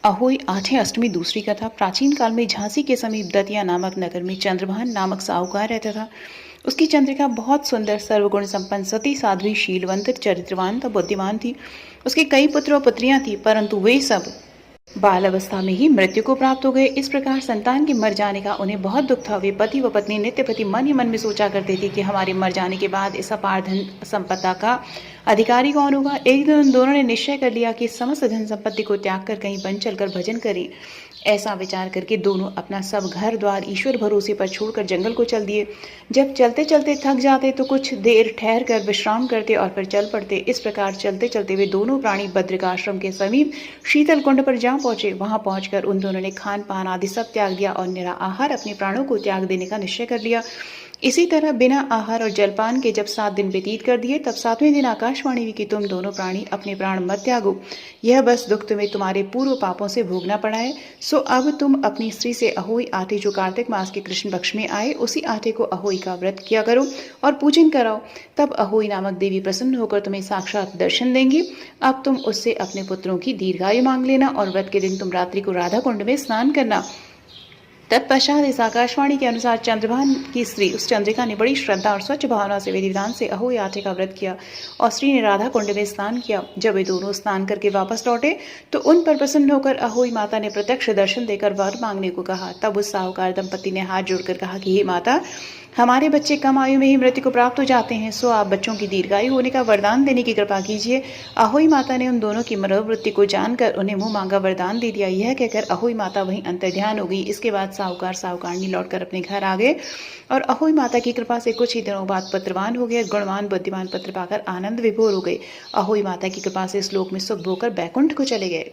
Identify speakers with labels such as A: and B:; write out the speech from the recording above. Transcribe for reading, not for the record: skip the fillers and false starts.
A: अहोई आठे अष्टमी दूसरी कथा। प्राचीन काल में झांसी के समीप दतिया नामक नगर में चंद्रभान नामक साहूकार रहता था। उसकी चंद्रिका बहुत सुंदर, सर्वगुण संपन्न, सती, साध्वी, शीलवंत, चरित्रवान तथा बुद्धिमान थी। उसके कई पुत्र और पुत्रियां थी, परंतु वे सब बाल अवस्था में ही मृत्यु को प्राप्त हो गए। इस प्रकार संतान के मर जाने का उन्हें बहुत दुख था। वे पति व पत्नी नित्य प्रति मन ही मन में सोचा करते थे कि हमारे मर जाने के बाद इस अपार धन संपदा का अधिकारी कौन होगा। एक दिन उन दोनों ने निश्चय कर लिया कि समस्त धन संपत्ति को त्याग कर कहीं वन चलकर भजन करें। ऐसा विचार करके दोनों अपना सब घर द्वार ईश्वर भरोसे पर छोड़कर जंगल को चल दिए। जब चलते चलते थक जाते तो कुछ देर ठहर कर विश्राम करते और फिर चल पड़ते। इस प्रकार चलते चलते वे दोनों प्राणी बद्रिकाश्रम के समीप शीतल कुंड पर जा पहुंचे। वहां पहुंचकर उन दोनों ने खान पान आदि सब त्याग दिया और निराहार अपने प्राणों को त्याग देने का निश्चय कर लिया। इसी तरह बिना आहार और जलपान के जब 7 दिन व्यतीत कर दिए, तब 7वें दिन आकाशवाणी हुई कि तुम दोनों प्राणी अपने प्राण मत त्यागो। यह बस दुख तुम्हें तुम्हारे पूर्व पापों से भोगना पड़ा है। सो अब तुम अपनी स्त्री से अहोई आटे जो कार्तिक मास के कृष्ण पक्ष में आए, उसी आटे को अहोई का व्रत किया करो और पूजन कराओ। तब अहोई नामक देवी प्रसन्न होकर तुम्हें साक्षात दर्शन देंगी। अब तुम उससे अपने पुत्रों की दीर्घायु मांग लेना और व्रत के दिन तुम रात्रि को राधा कुंड में स्नान करना। तत्पश्चात इस आकाशवाणी के अनुसार चंद्रभान की स्त्री उस चंद्रिका ने बड़ी श्रद्धा और स्वच्छ भावना से विधि विधान से अहोई आटे का व्रत किया और स्त्री ने राधा कुंड में स्नान किया। जब वे दोनों स्नान करके वापस लौटे तो उन पर प्रसन्न होकर अहोई माता ने प्रत्यक्ष दर्शन देकर वर मांगने को कहा। तब उस साहूकार दंपति ने हाथ जोड़कर कहा कि हे माता, हमारे बच्चे कम आयु में ही मृत्यु को प्राप्त हो जाते हैं, सो आप बच्चों की दीर्घायु होने का वरदान देने की कृपा कीजिए। अहोई माता ने उन दोनों की मनोवृत्ति को जानकर उन्हें मुंह मांगा वरदान दे दिया। यह कहकर अहोई माता वहीं अंतर्ध्यान हो गई। इसके बाद साहूकार साहूकारनी लौटकर अपने घर आ गए और अहोई माता की कृपा से कुछ ही दिनों बाद पुत्रवान हो गए। गुणवान बुद्धिमान पुत्र पाकर आनंद विभोर हो गए। अहोई माता की कृपा से इस लोक में सुख भोगकर बैकुंठ को चले गए।